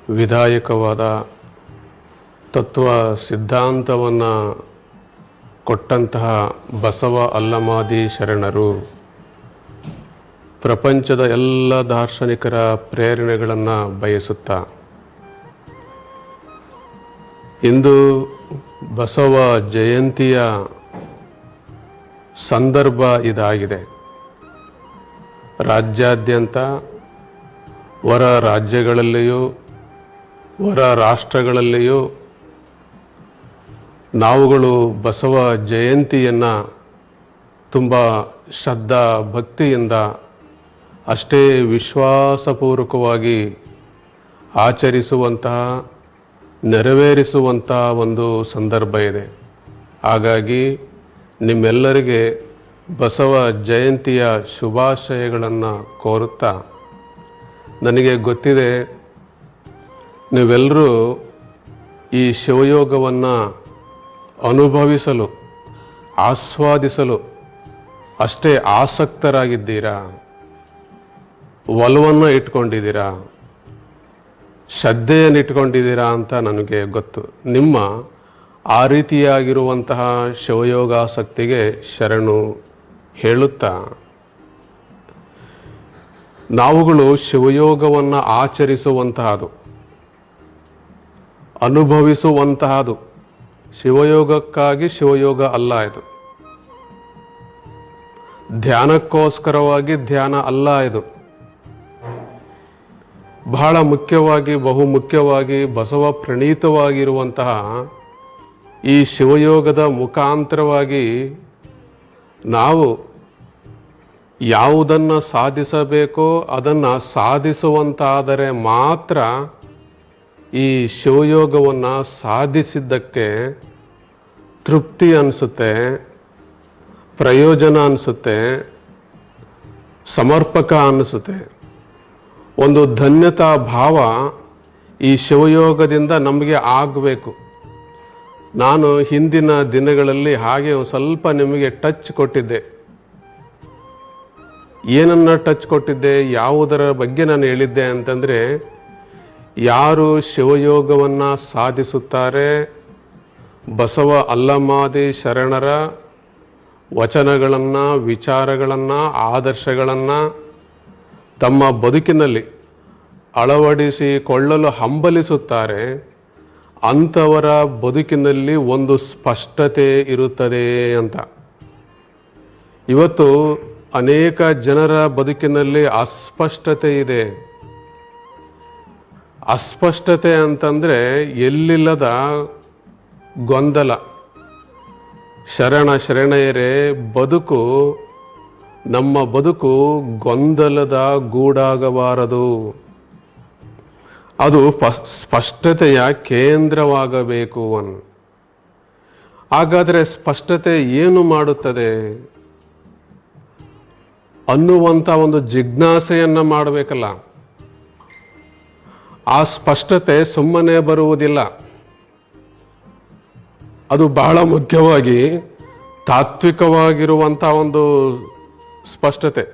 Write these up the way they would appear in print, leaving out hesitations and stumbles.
ವಿಧಾಯಕವಾದ ತತ್ವ ಸಿದ್ಧಾಂತವನ್ನು ಕೊಟ್ಟಂತಹ ಬಸವ ಅಲ್ಲಮಾದಿ ಶರಣರು ಪ್ರಪಂಚದ ಎಲ್ಲ ದಾರ್ಶನಿಕರ ಪ್ರೇರಣೆಗಳನ್ನು ಬಯಸುತ್ತಾ ಇಂದು ಬಸವ ಜಯಂತಿಯ ಸಂದರ್ಭ ಇದಾಗಿದೆ. ರಾಜ್ಯಾದ್ಯಂತ ಹೊರ ರಾಜ್ಯಗಳಲ್ಲಿಯೂ ಹೊರ ರಾಷ್ಟ್ರಗಳಲ್ಲಿಯೂ ನಾವುಗಳು ಬಸವ ಜಯಂತಿಯನ್ನು ತುಂಬ ಶ್ರದ್ಧಾ ಭಕ್ತಿಯಿಂದ ಅಷ್ಟೇ ವಿಶ್ವಾಸಪೂರ್ವಕವಾಗಿ ಆಚರಿಸುವಂತಹ ನೆರವೇರಿಸುವಂತಹ ಒಂದು ಸಂದರ್ಭ ಇದೆ. ಹಾಗಾಗಿ ನಿಮ್ಮೆಲ್ಲರಿಗೆ ಬಸವ ಜಯಂತಿಯ ಶುಭಾಶಯಗಳನ್ನು ಕೋರುತ್ತಾ, ನನಗೆ ಗೊತ್ತಿದೆ ನೀವೆಲ್ಲರೂ ಈ ಶಿವಯೋಗವನ್ನು ಅನುಭವಿಸಲು ಆಸ್ವಾದಿಸಲು ಅಷ್ಟೇ ಆಸಕ್ತರಾಗಿದ್ದೀರಾ, ಒಲವನ್ನು ಇಟ್ಕೊಂಡಿದ್ದೀರಾ, ಶ್ರದ್ಧೆಯನ್ನು ಇಟ್ಕೊಂಡಿದ್ದೀರಾ ಅಂತ ನನಗೆ ಗೊತ್ತು. ನಿಮ್ಮ ಆ ರೀತಿಯಾಗಿರುವಂತಹ ಶಿವಯೋಗಾಸಕ್ತಿಗೆ ಶರಣು ಹೇಳುತ್ತಾ, ನಾವುಗಳು ಶಿವಯೋಗವನ್ನು ಆಚರಿಸುವಂತಹದು, ಅನುಭವಿಸುವಂತಹದು. ಶಿವಯೋಗಕ್ಕಾಗಿ ಶಿವಯೋಗ ಅಲ್ಲ, ಇದು ಧ್ಯಾನಕ್ಕೋಸ್ಕರವಾಗಿ ಧ್ಯಾನ ಅಲ್ಲ. ಇದು ಬಹಳ ಮುಖ್ಯವಾಗಿ, ಬಹುಮುಖ್ಯವಾಗಿ ಬಸವ ಪ್ರಣೀತವಾಗಿರುವಂತಹ ಈ ಶಿವಯೋಗದ ಮುಖಾಂತರವಾಗಿ ನಾವು ಯಾವುದನ್ನು ಸಾಧಿಸಬೇಕೋ ಅದನ್ನು ಸಾಧಿಸುವಂತಾದರೆ ಮಾತ್ರ ಈ ಶಿವಯೋಗವನ್ನು ಸಾಧಿಸಿದ್ದಕ್ಕೆ ತೃಪ್ತಿ ಅನಿಸುತ್ತೆ, ಪ್ರಯೋಜನ ಅನಿಸುತ್ತೆ, ಸಮರ್ಪಕ ಅನಿಸುತ್ತೆ. ಒಂದು ಧನ್ಯತಾ ಭಾವ ಈ ಶಿವಯೋಗದಿಂದ ನಮಗೆ ಆಗಬೇಕು. ನಾನು ಹಿಂದಿನ ದಿನಗಳಲ್ಲಿ ಹಾಗೆ ಸ್ವಲ್ಪ ನಿಮಗೆ ಟಚ್ ಕೊಟ್ಟಿದ್ದೆ. ಏನನ್ನು ಟಚ್ ಕೊಟ್ಟಿದ್ದೆ, ಯಾವುದರ ಬಗ್ಗೆ ನಾನು ಹೇಳಿದ್ದೆ ಅಂತಂದರೆ, ಯಾರು ಶಿವಯೋಗವನ್ನು ಸಾಧಿಸುತ್ತಾರೆ, ಬಸವ ಅಲ್ಲಮಾದಿ ಶರಣರ ವಚನಗಳನ್ನು, ವಿಚಾರಗಳನ್ನು, ಆದರ್ಶಗಳನ್ನು ತಮ್ಮ ಬದುಕಿನಲ್ಲಿ ಅಳವಡಿಸಿಕೊಳ್ಳಲು ಹಂಬಲಿಸುತ್ತಾರೆ, ಅಂಥವರ ಬದುಕಿನಲ್ಲಿ ಒಂದು ಸ್ಪಷ್ಟತೆ ಇರುತ್ತದೆ ಅಂತ. ಇವತ್ತು ಅನೇಕ ಜನರ ಬದುಕಿನಲ್ಲಿ ಅಸ್ಪಷ್ಟತೆ ಇದೆ. ಅಸ್ಪಷ್ಟತೆ ಅಂತಂದರೆ ಎಲ್ಲಿಲ್ಲದ ಗೊಂದಲ. ಶರಣೆಯರೇ, ಬದುಕು, ನಮ್ಮ ಬದುಕು ಗೊಂದಲದ ಗೂಡಾಗಬಾರದು. ಅದು ಸ್ಪಷ್ಟತೆಯ ಕೇಂದ್ರವಾಗಬೇಕು. ಹಾಗಾದರೆ ಸ್ಪಷ್ಟತೆ ಏನು ಮಾಡುತ್ತದೆ ಅನ್ನುವಂಥ ಒಂದು ಜಿಜ್ಞಾಸೆಯನ್ನು ಮಾಡಬೇಕಲ್ಲ. ಆ ಸ್ಪಷ್ಟತೆ ಸುಮ್ಮನೆ ಬರುವುದಿಲ್ಲ. ಅದು ಬಹಳ ಮುಖ್ಯವಾಗಿ ತಾತ್ವಿಕವಾಗಿರುವಂಥ ಒಂದು ಸ್ಪಷ್ಟತೆ,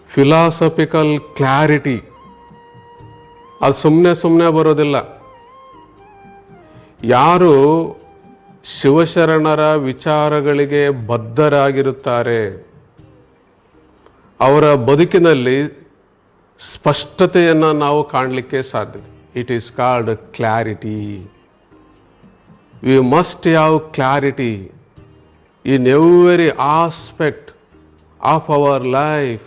ಫಿಲಾಸಫಿಕಲ್ ಕ್ಲಾರಿಟಿ. ಅದು ಸುಮ್ಮನೆ ಬರೋದಿಲ್ಲ. ಯಾರು ಶಿವಶರಣರ ವಿಚಾರಗಳಿಗೆ ಬದ್ಧರಾಗಿರುತ್ತಾರೆ, ಅವರ ಬದುಕಿನಲ್ಲಿ ಸ್ಪಷ್ಟತೆಯನ್ನು ನಾವು ಕಾಣಲಿಕ್ಕೆ ಸಾಧ್ಯ. It is called clarity. We must have clarity in every aspect of our life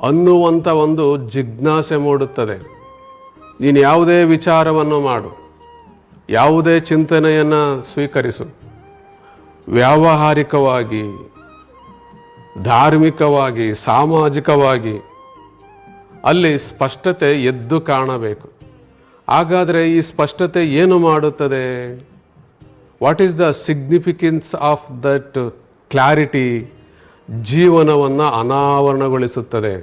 ಅನ್ನುವಂಥ ಒಂದು ಜಿಜ್ಞಾಸೆ ಮೂಡುತ್ತದೆ. ನೀನು ಯಾವುದೇ ವಿಚಾರವನ್ನು ಮಾಡು, ಯಾವುದೇ ಚಿಂತನೆಯನ್ನು ಸ್ವೀಕರಿಸು, ವ್ಯಾವಹಾರಿಕವಾಗಿ, ಧಾರ್ಮಿಕವಾಗಿ, ಸಾಮಾಜಿಕವಾಗಿ ಅಲ್ಲಿ ಸ್ಪಷ್ಟತೆ ಎದ್ದು ಕಾಣಬೇಕು. ಹಾಗಾದರೆ ಈ ಸ್ಪಷ್ಟತೆ ಏನು ಮಾಡುತ್ತದೆ? What is the significance of that clarity? ಜೀವನವನ್ನು ಅನಾವರಣಗೊಳಿಸುತ್ತದೆ.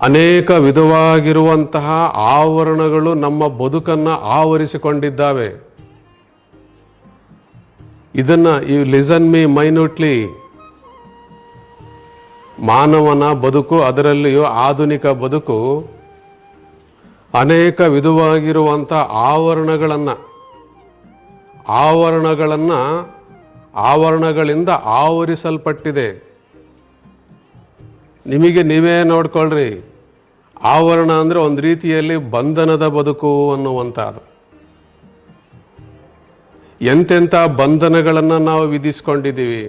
ಅನೇಕ ವಿಧವಾಗಿರುವಂತಹ ಆವರಣಗಳು ನಮ್ಮ ಬದುಕನ್ನು ಆವರಿಸಿಕೊಂಡಿದ್ದಾವೆ. ಇದನ್ನು ಯು ಲಿಸನ್ ಮೀ ಮೈನ್ಯೂಟ್ಲಿ. ಮಾನವನ ಬದುಕು, ಅದರಲ್ಲಿಯೂ ಆಧುನಿಕ ಬದುಕು ಅನೇಕ ವಿಧವಾಗಿರುವಂಥ ಆವರಣಗಳಿಂದ ಆವರಿಸಲ್ಪಟ್ಟಿದೆ. ನಿಮಗೆ ನೀವೇ ನೋಡ್ಕೊಳ್ರಿ, ಆವರಣ ಅಂದರೆ ಒಂದು ರೀತಿಯಲ್ಲಿ ಬಂಧನದ ಬದುಕು ಅನ್ನುವಂಥದ್ದು. ಎಂತೆಂಥ ಬಂಧನಗಳನ್ನು ನಾವು ವಿಧಿಸ್ಕೊಂಡಿದ್ದೀವಿ.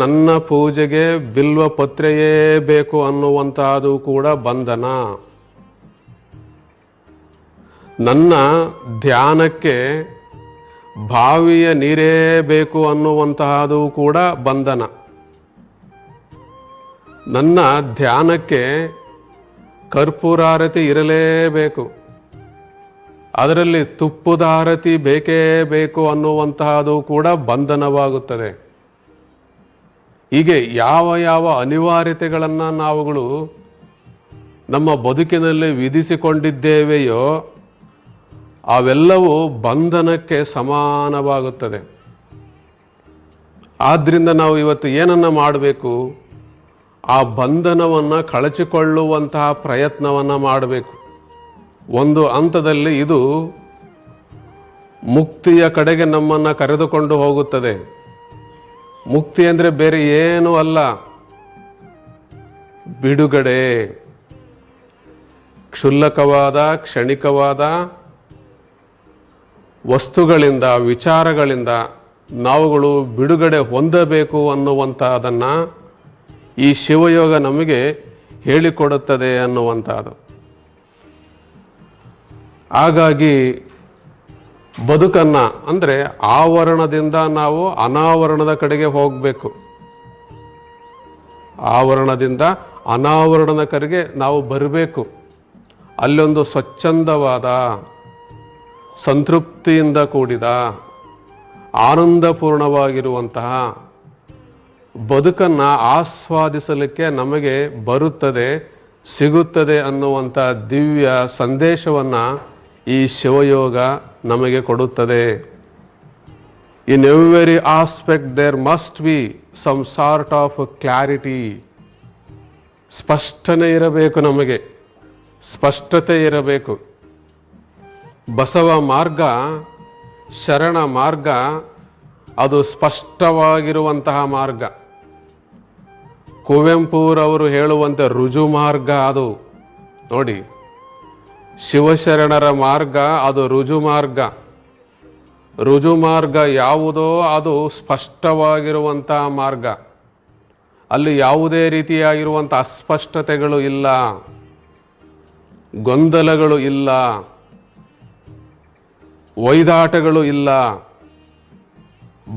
ನನ್ನ ಪೂಜೆಗೆ ಬಿಲ್ವ ಪತ್ರೆಯೇ ಬೇಕು ಅನ್ನುವಂಥದ್ದು ಕೂಡ ಬಂಧನ. ನನ್ನ ಧ್ಯಾನಕ್ಕೆ ಬಾವಿಯ ನೀರೇ ಬೇಕು ಅನ್ನುವಂತಹದ್ದು ಕೂಡ ಬಂಧನ. ನನ್ನ ಧ್ಯಾನಕ್ಕೆ ಕರ್ಪೂರಾರತಿ ಇರಲೇಬೇಕು, ಅದರಲ್ಲಿ ತುಪ್ಪದ ಆರತಿ ಬೇಕೇ ಬೇಕು ಅನ್ನುವಂತಹದ್ದು ಕೂಡ ಬಂಧನವಾಗುತ್ತದೆ. ಹೀಗೆ ಯಾವ ಯಾವ ಅನಿವಾರ್ಯತೆಗಳನ್ನು ನಾವುಗಳು ನಮ್ಮ ಬದುಕಿನಲ್ಲಿ ವಿಧಿಸಿಕೊಂಡಿದ್ದೇವೆಯೋ ಅವೆಲ್ಲವೂ ಬಂಧನಕ್ಕೆ ಸಮಾನವಾಗುತ್ತದೆ. ಆದ್ದರಿಂದ ನಾವು ಇವತ್ತು ಏನನ್ನು ಮಾಡಬೇಕು? ಆ ಬಂಧನವನ್ನು ಕಳಚಿಕೊಳ್ಳುವಂತಹ ಪ್ರಯತ್ನವನ್ನು ಮಾಡಬೇಕು. ಒಂದು ಹಂತದಲ್ಲಿ ಇದು ಮುಕ್ತಿಯ ಕಡೆಗೆ ನಮ್ಮನ್ನು ಕರೆದುಕೊಂಡು ಹೋಗುತ್ತದೆ. ಮುಕ್ತಿ ಅಂದರೆ ಬೇರೆ ಏನೂ ಅಲ್ಲ, ಬಿಡುಗಡೆ. ಕ್ಷುಲ್ಲಕವಾದ ಕ್ಷಣಿಕವಾದ ವಸ್ತುಗಳಿಂದ, ವಿಚಾರಗಳಿಂದ ನಾವುಗಳು ಬಿಡುಗಡೆ ಹೊಂದಬೇಕು ಅನ್ನುವಂಥದ್ದನ್ನು ಈ ಶಿವಯೋಗ ನಮಗೆ ಹೇಳಿಕೊಡುತ್ತದೆ ಅನ್ನುವಂಥದ್ದು. ಹಾಗಾಗಿ ಬದುಕನ್ನು ಅಂದರೆ ಆವರಣದಿಂದ ನಾವು ಅನಾವರಣದ ಕಡೆಗೆ ಹೋಗಬೇಕು. ಆವರಣದಿಂದ ಅನಾವರಣದ ಕಡೆಗೆ ನಾವು ಬರಬೇಕು. ಅಲ್ಲೊಂದು ಸ್ವಚ್ಛಂದವಾದ, ಸಂತೃಪ್ತಿಯಿಂದ ಕೂಡಿದ, ಆನಂದಪೂರ್ಣವಾಗಿರುವಂತಹ ಬದುಕನ್ನು ಆಸ್ವಾದಿಸಲಿಕ್ಕೆ ನಮಗೆ ಬರುತ್ತದೆ, ಸಿಗುತ್ತದೆ ಅನ್ನುವಂಥ ದಿವ್ಯ ಸಂದೇಶವನ್ನು ಈ ಶಿವಯೋಗ ನಮಗೆ ಕೊಡುತ್ತದೆ. In every aspect there must be some sort of clarity. ಸ್ಪಷ್ಟನೆ ಇರಬೇಕು, ನಮಗೆ ಸ್ಪಷ್ಟತೆ ಇರಬೇಕು. ಬಸವ ಮಾರ್ಗ, ಶರಣ ಮಾರ್ಗ ಅದು ಸ್ಪಷ್ಟವಾಗಿರುವಂತಹ ಮಾರ್ಗ. ಕುವೆಂಪುರವರು ಹೇಳುವಂತೆ ರುಜು ಮಾರ್ಗ ಅದು. ನೋಡಿ, ಶಿವಶರಣರ ಮಾರ್ಗ ಅದು ರುಜು ಮಾರ್ಗ. ರುಜು ಮಾರ್ಗ ಯಾವುದೋ ಅದು ಸ್ಪಷ್ಟವಾಗಿರುವಂತಹ ಮಾರ್ಗ. ಅಲ್ಲಿ ಯಾವುದೇ ರೀತಿಯಾಗಿರುವಂಥ ಅಸ್ಪಷ್ಟತೆಗಳು ಇಲ್ಲ, ಗೊಂದಲಗಳು ಇಲ್ಲ, ಒಯ್ದಾಟಗಳು ಇಲ್ಲ,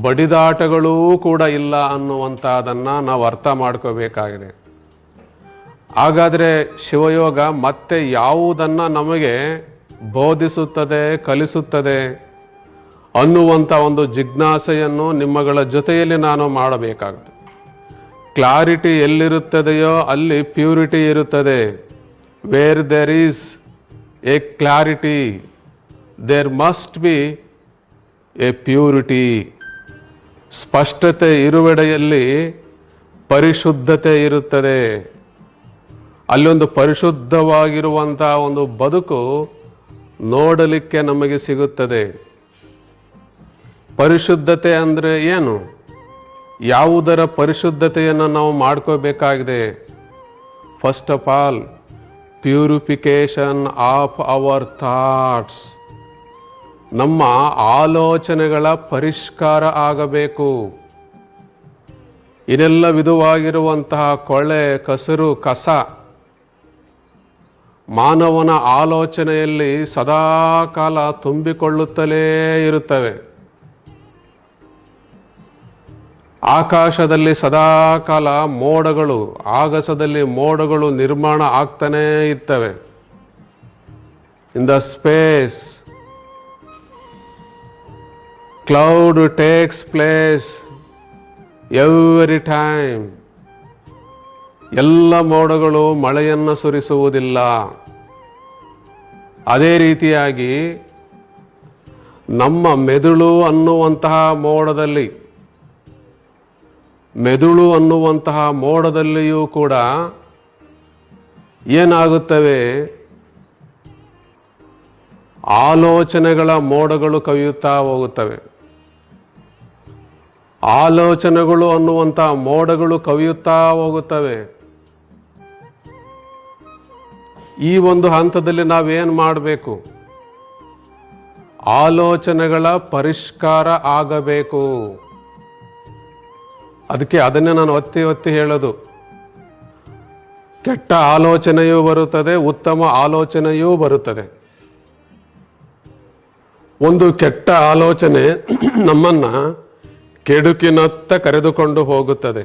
ಬಡಿದಾಟಗಳೂ ಕೂಡ ಇಲ್ಲ ಅನ್ನುವಂಥದ್ದನ್ನು ನಾವು ಅರ್ಥ ಮಾಡ್ಕೋಬೇಕಾಗಿದೆ. ಹಾಗಾದರೆ ಶಿವಯೋಗ ಮತ್ತೆ ಯಾವುದನ್ನು ನಮಗೆ ಬೋಧಿಸುತ್ತದೆ, ಕಲಿಸುತ್ತದೆ ಅನ್ನುವಂಥ ಒಂದು ಜಿಜ್ಞಾಸೆಯನ್ನು ನಿಮ್ಮಗಳ ಜೊತೆಯಲ್ಲಿ ನಾನು ಮಾಡಬೇಕಾಗುತ್ತೆ. ಕ್ಲಾರಿಟಿ ಎಲ್ಲಿರುತ್ತದೆಯೋ ಅಲ್ಲಿ ಪ್ಯೂರಿಟಿ ಇರುತ್ತದೆ. Where there is a clarity there must be a purity. ಸ್ಪಷ್ಟತೆ ಇರುವೆಡೆಯಲ್ಲಿ ಪರಿಶುದ್ಧತೆ ಇರುತ್ತದೆ. ಅಲ್ಲೊಂದು ಪರಿಶುದ್ಧವಾಗಿರುವಂಥ ಒಂದು ಬದುಕು ನೋಡಲಿಕ್ಕೆ ನಮಗೆ ಸಿಗುತ್ತದೆ. ಪರಿಶುದ್ಧತೆ ಅಂದರೆ ಏನು? ಯಾವುದರ ಪರಿಶುದ್ಧತೆಯನ್ನು ನಾವು ಮಾಡ್ಕೋಬೇಕಾಗಿದೆ? First of all purification of our thoughts. ನಮ್ಮ ಆಲೋಚನೆಗಳ ಪರಿಷ್ಕಾರ ಆಗಬೇಕು. ಇದೆಲ್ಲ ವಿಧವಾಗಿರುವಂತಹ ಕೊಳೆ, ಕಸರು, ಕಸ ಮಾನವನ ಆಲೋಚನೆಯಲ್ಲಿ ಸದಾಕಾಲ ತುಂಬಿಕೊಳ್ಳುತ್ತಲೇ ಇರುತ್ತವೆ. ಆಕಾಶದಲ್ಲಿ ಸದಾಕಾಲ ಮೋಡಗಳು, ಆಗಸದಲ್ಲಿ ಮೋಡಗಳು ನಿರ್ಮಾಣ ಆಗ್ತಾನೇ ಇರ್ತವೆ. In the space cloud takes place every time. ಎಲ್ಲ ಮೋಡಗಳು ಮಳೆಯನ್ನು ಸುರಿಸುವುದಿಲ್ಲ. ಅದೇ ರೀತಿಯಾಗಿ ನಮ್ಮ ಮೆದುಳು ಅನ್ನುವಂತಹ ಮೋಡದಲ್ಲಿ ಮೆದುಳು ಅನ್ನುವಂತಹ ಮೋಡದಲ್ಲಿಯೂ ಕೂಡ ಏನಾಗುತ್ತವೆ, ಆಲೋಚನೆಗಳ ಮೋಡಗಳು ಕವಿಯುತ್ತಾ ಹೋಗುತ್ತವೆ. ಆಲೋಚನೆಗಳು ಅನ್ನುವಂಥ ಮೋಡಗಳು ಕವಿಯುತ್ತಾ ಹೋಗುತ್ತವೆ. ಈ ಒಂದು ಹಂತದಲ್ಲಿ ನಾವೇನು ಮಾಡಬೇಕು? ಆಲೋಚನೆಗಳ ಪರಿಷ್ಕಾರ ಆಗಬೇಕು. ಅದಕ್ಕೆ ಅದನ್ನೇ ನಾನು ಒತ್ತಿ ಒತ್ತಿ ಹೇಳೋದು. ಕೆಟ್ಟ ಆಲೋಚನೆಯೂ ಬರುತ್ತದೆ, ಉತ್ತಮ ಆಲೋಚನೆಯೂ ಬರುತ್ತದೆ. ಒಂದು ಕೆಟ್ಟ ಆಲೋಚನೆ ನಮ್ಮನ್ನ ಕೆಡುಕಿನತ್ತ ಕರೆದುಕೊಂಡು ಹೋಗುತ್ತದೆ,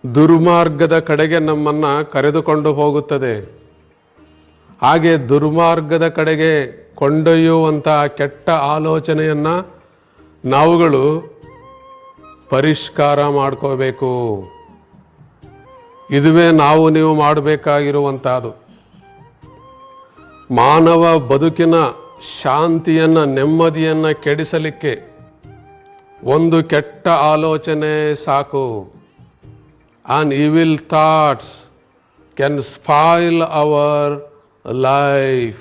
ದುರ್ಮಾರ್ಗದ ಕಡೆಗೆ ನಮ್ಮನ್ನ ಕರೆದುಕೊಂಡು ಹೋಗುತ್ತದೆ. ಹಾಗೆ ದುರ್ಮಾರ್ಗದ ಕಡೆಗೆ ಕೊಂಡೊಯ್ಯುವಂತಹ ಕೆಟ್ಟ ಆಲೋಚನೆಯನ್ನ ನಾವುಗಳು ಪರಿಷ್ಕಾರ ಮಾಡ್ಕೋಬೇಕು. ಇದುವೇ ನಾವು ನೀವು ಮಾಡಬೇಕಾಗಿರುವಂತಹದ್ದು. ಮಾನವ ಬದುಕಿನ ಶಾಂತಿಯನ್ನ, ನೆಮ್ಮದಿಯನ್ನ ಕೆಡಿಸಲಿಕ್ಕೆ ಒಂದು ಕೆಟ್ಟ ಆಲೋಚನೆ ಸಾಕು. An evil thoughts can spoil our life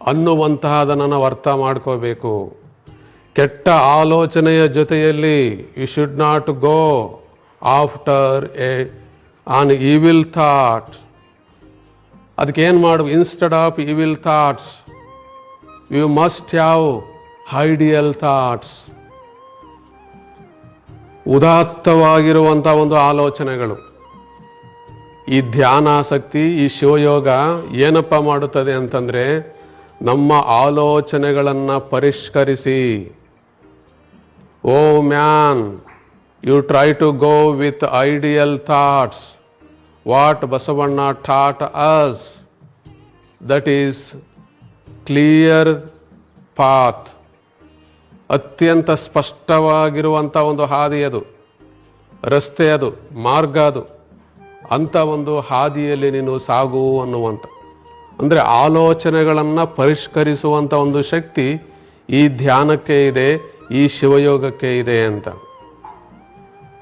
ಅನ್ನುವಂತಹದನ್ನು ನಾವು ಅರ್ಥ ಮಾಡ್ಕೋಬೇಕು. ಕೆಟ್ಟ ಆಲೋಚನೆಯ ಜೊತೆಯಲ್ಲಿ you should not go after an evil thought. ಅದಕ್ಕೆ ಏನು ಮಾಡಬೇಕು? Instead of evil thoughts you must have ideal thoughts. ಉದಾತ್ತವಾಗಿರುವಂಥ ಒಂದು ಆಲೋಚನೆಗಳು. ಈ ಧ್ಯಾನಾಸಕ್ತಿ, ಈ ಶಿವಯೋಗ ಏನಪ್ಪ ಮಾಡುತ್ತದೆ ಅಂತಂದರೆ, ನಮ್ಮ ಆಲೋಚನೆಗಳನ್ನು ಪರಿಷ್ಕರಿಸಿ, oh man, you try to go with ideal thoughts. What Basavanna taught us, that is clear path. ಅತ್ಯಂತ ಸ್ಪಷ್ಟವಾಗಿರುವಂಥ ಒಂದು ಹಾದಿ ಅದು, ರಸ್ತೆ ಅದು, ಮಾರ್ಗ ಅದು. ಅಂಥ ಒಂದು ಹಾದಿಯಲ್ಲಿ ನೀನು ಸಾಗು ಅನ್ನುವಂಥ, ಅಂದರೆ ಆಲೋಚನೆಗಳನ್ನು ಪರಿಷ್ಕರಿಸುವಂಥ ಒಂದು ಶಕ್ತಿ ಈ ಧ್ಯಾನಕ್ಕೆ ಇದೆ, ಈ ಶಿವಯೋಗಕ್ಕೆ ಇದೆ ಅಂತ.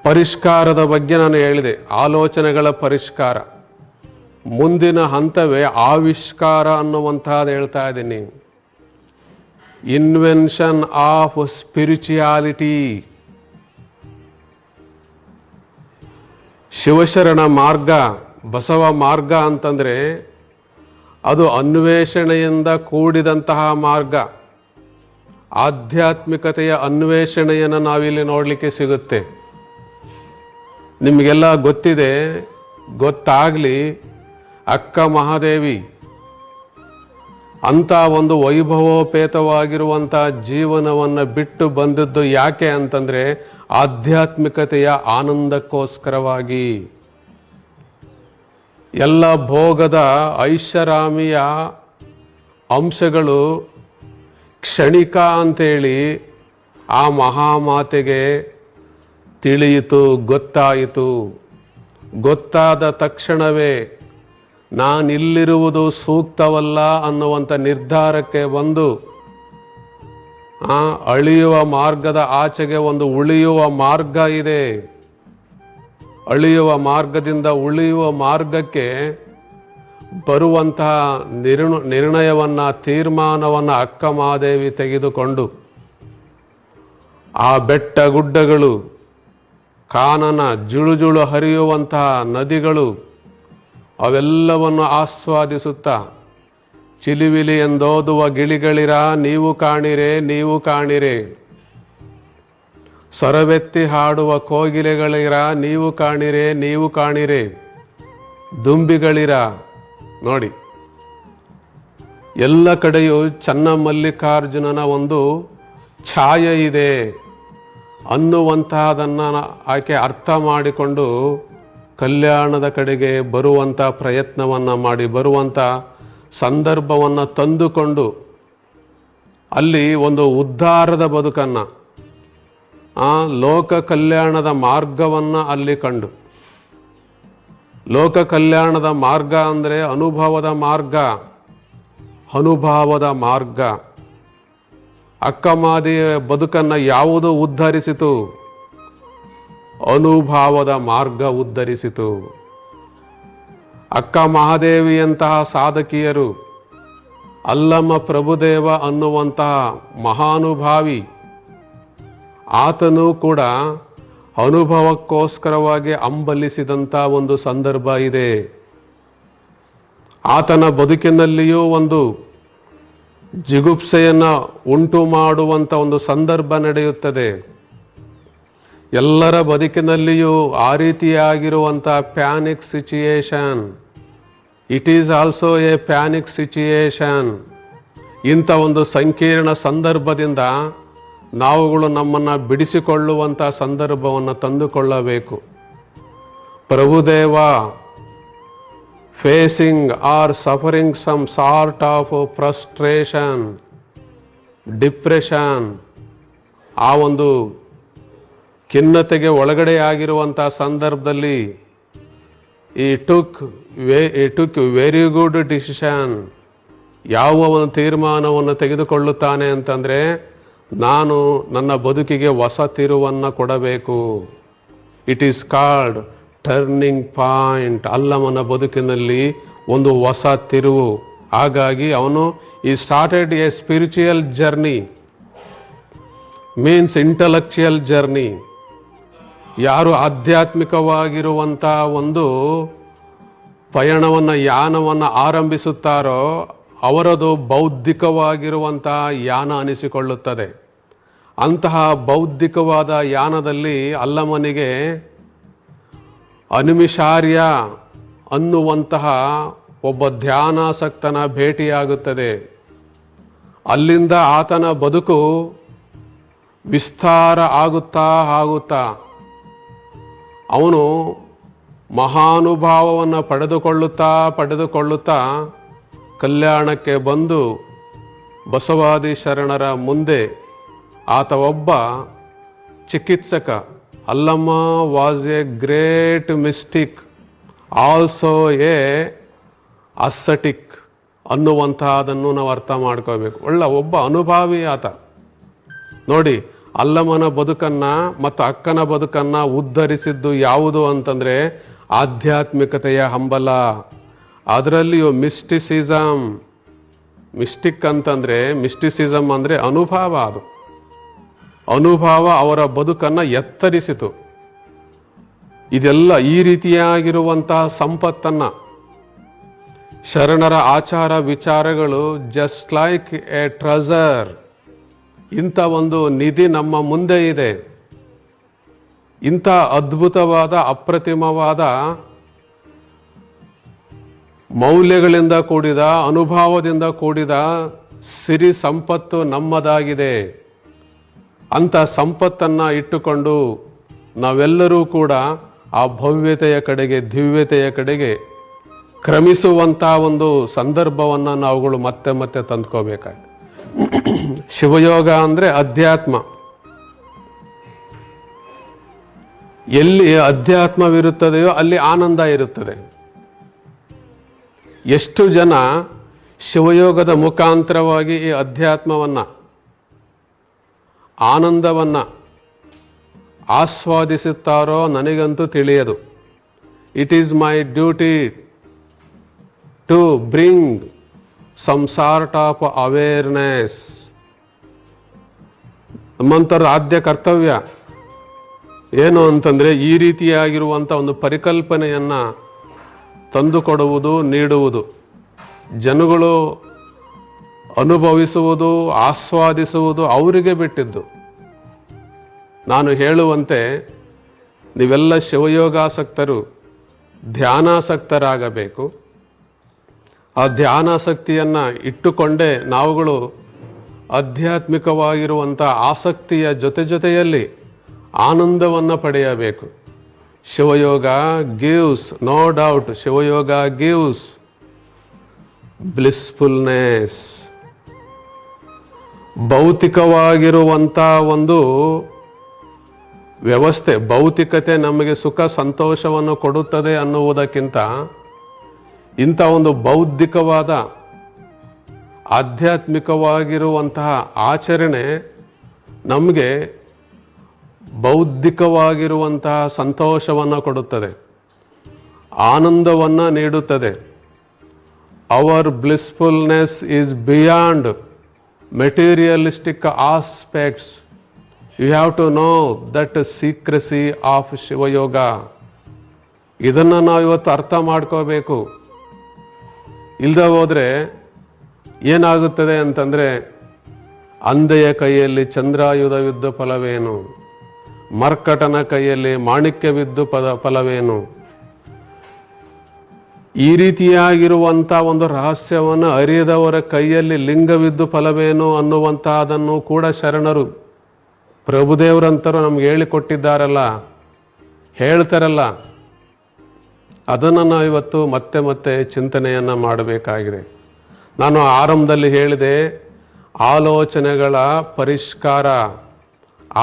ಪರಿಷ್ಕಾರದ ಬಗ್ಗೆ ನಾನು ಹೇಳಿದೆ, ಆಲೋಚನೆಗಳ ಪರಿಷ್ಕಾರ. ಮುಂದಿನ ಹಂತವೇ ಆವಿಷ್ಕಾರ ಅನ್ನುವಂಥದ್ದು ಹೇಳ್ತಾ ಇದ್ದೀನಿ. Invention of spirituality. ಶಿವಶರಣ ಮಾರ್ಗ, ಬಸವ ಮಾರ್ಗ ಅಂತಂದರೆ ಅದು ಅನ್ವೇಷಣೆಯಿಂದ ಕೂಡಿದಂತಹ ಮಾರ್ಗ. ಆಧ್ಯಾತ್ಮಿಕತೆಯ ಅನ್ವೇಷಣೆಯನ್ನು ನಾವಿಲ್ಲಿ ನೋಡಲಿಕ್ಕೆ ಸಿಗುತ್ತೆ. ನಿಮಗೆಲ್ಲ ಗೊತ್ತಿದೆ, ಗೊತ್ತಾಗಲಿ, ಅಕ್ಕ ಮಹಾದೇವಿ ಅಂಥ ಒಂದು ವೈಭವೋಪೇತವಾಗಿರುವಂಥ ಜೀವನವನ್ನು ಬಿಟ್ಟು ಬಂದದ್ದು ಯಾಕೆ ಅಂತಂದರೆ ಆಧ್ಯಾತ್ಮಿಕತೆಯ ಆನಂದಕ್ಕೋಸ್ಕರವಾಗಿ. ಎಲ್ಲ ಭೋಗದ ಐಷಾರಾಮಿಯ ಅಂಶಗಳು ಕ್ಷಣಿಕ ಅಂತೇಳಿ ಆ ಮಹಾಮಾತೆಗೆ ತಿಳಿಯಿತು, ಗೊತ್ತಾಯಿತು. ಗೊತ್ತಾದ ತಕ್ಷಣವೇ ನಾನಿಲ್ಲಿರುವುದು ಸೂಕ್ತವಲ್ಲ ಅನ್ನುವಂಥ ನಿರ್ಧಾರಕ್ಕೆ ಬಂದು ಅಳಿಯುವ ಮಾರ್ಗದ ಆಚೆಗೆ ಒಂದು ಉಳಿಯುವ ಮಾರ್ಗ ಇದೆ. ಅಳಿಯುವ ಮಾರ್ಗದಿಂದ ಉಳಿಯುವ ಮಾರ್ಗಕ್ಕೆ ಬರುವಂತಹ ನಿರ್ಣಯವನ್ನು, ತೀರ್ಮಾನವನ್ನು ಅಕ್ಕ ಮಹಾದೇವಿ ತೆಗೆದುಕೊಂಡು ಆ ಬೆಟ್ಟ ಗುಡ್ಡಗಳು, ಕಾನನ ಜುಳುಜುಳು ಹರಿಯುವಂತಹ ನದಿಗಳು ಅವೆಲ್ಲವನ್ನು ಆಸ್ವಾದಿಸುತ್ತಾ ಚಿಲಿವಿಲಿ ಎಂದೋದುವ ಗಿಳಿಗಳಿರ ನೀವು ಕಾಣಿರೆ, ನೀವು ಕಾಣಿರೆ. ಸ್ವರವೆತ್ತಿ ಹಾಡುವ ಕೋಗಿಲೆಗಳಿರ ನೀವು ಕಾಣಿರೆ, ನೀವು ಕಾಣಿರೆ. ದುಂಬಿಗಳಿರ ನೋಡಿ, ಎಲ್ಲ ಕಡೆಯೂ ಚನ್ನಮಲ್ಲಿಕಾರ್ಜುನನ ಒಂದು ಛಾಯೆ ಇದೆ ಅನ್ನುವಂತಹದನ್ನು ಆಕೆ ಅರ್ಥ ಮಾಡಿಕೊಂಡು ಕಲ್ಯಾಣದ ಕಡೆಗೆ ಬರುವಂಥ ಪ್ರಯತ್ನವನ್ನು ಮಾಡಿ, ಬರುವಂಥ ಸಂದರ್ಭವನ್ನು ತಂದುಕೊಂಡು ಅಲ್ಲಿ ಒಂದು ಉದ್ಧಾರದ ಬದುಕನ್ನು, ಲೋಕ ಕಲ್ಯಾಣದ ಮಾರ್ಗವನ್ನು ಅಲ್ಲಿ ಕಂಡು. ಲೋಕ ಕಲ್ಯಾಣದ ಮಾರ್ಗ ಅಂದರೆ ಅನುಭವದ ಮಾರ್ಗ, ಅನುಭವದ ಮಾರ್ಗ. ಅಕ್ಕಮಾದಿಯ ಬದುಕನ್ನು ಯಾವುದು ಉದ್ಧರಿಸಿತು? ಅನುಭಾವದ ಮಾರ್ಗ ಉದ್ಧರಿಸಿತು. ಅಕ್ಕ ಮಹಾದೇವಿಯಂತಹ ಸಾಧಕಿಯರು, ಅಲ್ಲಮ ಪ್ರಭುದೇವ ಅನ್ನುವಂತಹ ಮಹಾನುಭಾವಿ, ಆತನೂ ಕೂಡ ಅನುಭವಕ್ಕೋಸ್ಕರವಾಗಿ ಹಂಬಲಿಸಿದಂಥ ಒಂದು ಸಂದರ್ಭ ಇದೆ. ಆತನ ಬದುಕಿನಲ್ಲಿಯೂ ಒಂದು ಜಿಗುಪ್ಸೆಯನ್ನು ಉಂಟು ಮಾಡುವಂಥ ಒಂದು ಸಂದರ್ಭ ನಡೆಯುತ್ತದೆ. ಎಲ್ಲರ ಬದುಕಿನಲ್ಲಿಯೂ ಆ ರೀತಿಯಾಗಿರುವಂಥ panic situation, it is also a panic situation. ಇಂಥ ಒಂದು ಸಂಕೀರ್ಣ ಸಂದರ್ಭದಿಂದ ನಾವುಗಳು ನಮ್ಮನ್ನು ಬಿಡಿಸಿಕೊಳ್ಳುವಂಥ ಸಂದರ್ಭವನ್ನು ತಂದುಕೊಳ್ಳಬೇಕು. Prabhudeva facing or suffering some sort of frustration, depression, ಆ ಒಂದು ಖಿನ್ನತೆಗೆ ಒಳಗಡೆ ಆಗಿರುವಂಥ ಸಂದರ್ಭದಲ್ಲಿ ಈ ಟುಕ್ ವೆರಿ ಗುಡ್ ಡಿಸಿಷನ್. ಯಾವ ಒಂದು ತೀರ್ಮಾನವನ್ನು ತೆಗೆದುಕೊಳ್ಳುತ್ತಾನೆ ಅಂತಂದರೆ, ನಾನು ನನ್ನ ಬದುಕಿಗೆ ಹೊಸ ತಿರುವನ್ನು ಕೊಡಬೇಕು. It is called turning point. ಅಲ್ಲಮನ ಬದುಕಿನಲ್ಲಿ ಒಂದು ಹೊಸ ತಿರುವು. ಹಾಗಾಗಿ ಅವನು he started a spiritual journey, means intellectual journey. ಯಾರು ಆಧ್ಯಾತ್ಮಿಕವಾಗಿರುವಂಥ ಒಂದು ಪಯಣವನ್ನು, ಯಾನವನ್ನು ಆರಂಭಿಸುತ್ತಾರೋ ಅವರದು ಬೌದ್ಧಿಕವಾಗಿರುವಂಥ ಯಾನ ಅನಿಸಿಕೊಳ್ಳುತ್ತದೆ. ಅಂತಹ ಬೌದ್ಧಿಕವಾದ ಯಾನದಲ್ಲಿ ಅಲ್ಲಮನಿಗೆ ಅನಿಮಿಷಾರ್ಯ ಅನ್ನುವಂತಹ ಒಬ್ಬ ಧ್ಯಾನಾಸಕ್ತನ ಭೇಟಿಯಾಗುತ್ತದೆ. ಅಲ್ಲಿಂದ ಆತನ ಬದುಕು ವಿಸ್ತಾರ ಆಗುತ್ತಾ ಅವನು ಮಹಾನುಭಾವವನ್ನು ಪಡೆದುಕೊಳ್ಳುತ್ತಾ ಕಲ್ಯಾಣಕ್ಕೆ ಬಂದು ಬಸವಾದಿ ಶರಣರ ಮುಂದೆ ಆತ ಒಬ್ಬ ಚಿಕಿತ್ಸಕ. Allama was a great mystic, also a ascetic ಅನ್ನುವಂತಹದನ್ನು ನಾವು ಅರ್ಥ ಮಾಡ್ಕೋಬೇಕು. ಒಬ್ಬ ಅನುಭಾವಿ ಆತ. ನೋಡಿ, ಅಲ್ಲಮನ ಬದುಕನ್ನು ಮತ್ತು ಅಕ್ಕನ ಬದುಕನ್ನು ಉದ್ಧರಿಸಿದ್ದು ಯಾವುದು ಅಂತಂದರೆ ಆಧ್ಯಾತ್ಮಿಕತೆಯ ಹಂಬಲ. ಅದರಲ್ಲಿಯೂ ಮಿಸ್ಟಿಸಿಸಮ್, ಮಿಸ್ಟಿಕ್ ಅಂತಂದರೆ ಮಿಸ್ಟಿಸಿಸಮ್ ಅಂದರೆ ಅನುಭವ. ಅದು ಅನುಭವ ಅವರ ಬದುಕನ್ನು ಎತ್ತರಿಸಿತು. ಇದೆಲ್ಲ ಈ ರೀತಿಯಾಗಿರುವಂತಹ ಸಂಪತ್ತನ್ನು, ಶರಣರ ಆಚಾರ ವಿಚಾರಗಳು ಜಸ್ಟ್ ಲೈಕ್ ಎ ಟ್ರೆಜರ್, ಇಂಥ ಒಂದು ನಿಧಿ ನಮ್ಮ ಮುಂದೆ ಇದೆ. ಇಂಥ ಅದ್ಭುತವಾದ ಅಪ್ರತಿಮವಾದ ಮೌಲ್ಯಗಳಿಂದ ಕೂಡಿದ, ಅನುಭವದಿಂದ ಕೂಡಿದ ಸಿರಿ ಸಂಪತ್ತು ನಮ್ಮದಾಗಿದೆ. ಅಂಥ ಸಂಪತ್ತನ್ನು ಇಟ್ಟುಕೊಂಡು ನಾವೆಲ್ಲರೂ ಕೂಡ ಆ ಭವ್ಯತೆಯ ಕಡೆಗೆ, ದಿವ್ಯತೆಯ ಕಡೆಗೆ ಕ್ರಮಿಸುವಂಥ ಒಂದು ಸಂದರ್ಭವನ್ನು ನಾವುಗಳು ಮತ್ತೆ ಮತ್ತೆ ತಂದ್ಕೋಬೇಕಾಗಿದೆ. ಶಿವಯೋಗ ಅಂದರೆ ಅಧ್ಯಾತ್ಮ. ಎಲ್ಲಿ ಅಧ್ಯಾತ್ಮವಿರುತ್ತದೆಯೋ ಅಲ್ಲಿ ಆನಂದ ಇರುತ್ತದೆ. ಎಷ್ಟು ಜನ ಶಿವಯೋಗದ ಮುಖಾಂತರವಾಗಿ ಈ ಅಧ್ಯಾತ್ಮವನ್ನು, ಆನಂದವನ್ನು ಆಸ್ವಾದಿಸುತ್ತಾರೋ ನನಗಂತೂ ತಿಳಿಯದು. It is my duty to bring some sort of awareness. ನಮ್ಮಂಥವ್ರ ಆದ್ಯ ಕರ್ತವ್ಯ ಏನು ಅಂತಂದರೆ ಈ ರೀತಿಯಾಗಿರುವಂಥ ಒಂದು ಪರಿಕಲ್ಪನೆಯನ್ನು ತಂದುಕೊಡುವುದು, ನೀಡುವುದು. ಜನಗಳು ಅನುಭವಿಸುವುದು, ಆಸ್ವಾದಿಸುವುದು ಅವರಿಗೆ ಬಿಟ್ಟಿದ್ದು. ನಾನು ಹೇಳುವಂತೆ ನೀವೆಲ್ಲ ಶಿವಯೋಗಾಸಕ್ತರು ಧ್ಯಾನಾಸಕ್ತರಾಗಬೇಕು. ಆ ಧ್ಯಾನಾಸಕ್ತಿಯನ್ನು ಇಟ್ಟುಕೊಂಡೇ ನಾವುಗಳು ಆಧ್ಯಾತ್ಮಿಕವಾಗಿರುವಂಥ ಆಸಕ್ತಿಯ ಜೊತೆಯಲ್ಲಿ ಆನಂದವನ್ನು ಪಡೆಯಬೇಕು. ಶಿವಯೋಗ ಗಿವ್ಸ್, ನೋ ಡೌಟ್, ಶಿವಯೋಗ ಗಿವ್ಸ್ ಬ್ಲಿಸ್ಫುಲ್ನೆಸ್. ಭೌತಿಕವಾಗಿರುವಂಥ ಒಂದು ವ್ಯವಸ್ಥೆ, ಭೌತಿಕತೆ ನಮಗೆ ಸುಖ ಸಂತೋಷವನ್ನು ಕೊಡುತ್ತದೆ ಅನ್ನುವುದಕ್ಕಿಂತ ಇಂಥ ಒಂದು ಬೌದ್ಧಿಕವಾದ ಆಧ್ಯಾತ್ಮಿಕವಾಗಿರುವಂತಹ ಆಚರಣೆ ನಮಗೆ ಬೌದ್ಧಿಕವಾಗಿರುವಂತಹ ಸಂತೋಷವನ್ನು ಕೊಡುತ್ತದೆ, ಆನಂದವನ್ನು ನೀಡುತ್ತದೆ. Our blissfulness is beyond materialistic aspects. You have to know that secrecy of Shivayoga. ಇದನ್ನು ನಾವು ಇವತ್ತು ಅರ್ಥ ಮಾಡ್ಕೋಬೇಕು. ಇಲ್ಲದೆ ಹೋದರೆ ಏನಾಗುತ್ತದೆ ಅಂತಂದರೆ, ಅಂಧೆಯ ಕೈಯಲ್ಲಿ ಚಂದ್ರಾಯುಧವಿದ್ದ ಫಲವೇನು, ಮರ್ಕಟನ ಕೈಯಲ್ಲಿ ಮಾಣಿಕ್ಯವಿದ್ದು ಫಲವೇನು. ಈ ರೀತಿಯಾಗಿರುವಂಥ ಒಂದು ರಹಸ್ಯವನ್ನು ಅರಿಯದವರ ಕೈಯಲ್ಲಿ ಲಿಂಗವಿದ್ದು ಫಲವೇನು ಅನ್ನುವಂಥದ್ದನ್ನು ಕೂಡ ಶರಣರು ಪ್ರಭುದೇವರಂತರು ನಮ್ಗೆ ಹೇಳಿಕೊಟ್ಟಿದ್ದಾರಲ್ಲ, ಹೇಳ್ತಾರಲ್ಲ. ಅದನ್ನು ನಾವು ಇವತ್ತು ಮತ್ತೆ ಮತ್ತೆ ಚಿಂತನೆಯನ್ನು ಮಾಡಬೇಕಾಗಿದೆ. ನಾನು ಆರಂಭದಲ್ಲಿ ಹೇಳಿದೆ, ಆಲೋಚನೆಗಳ ಪರಿಷ್ಕಾರ,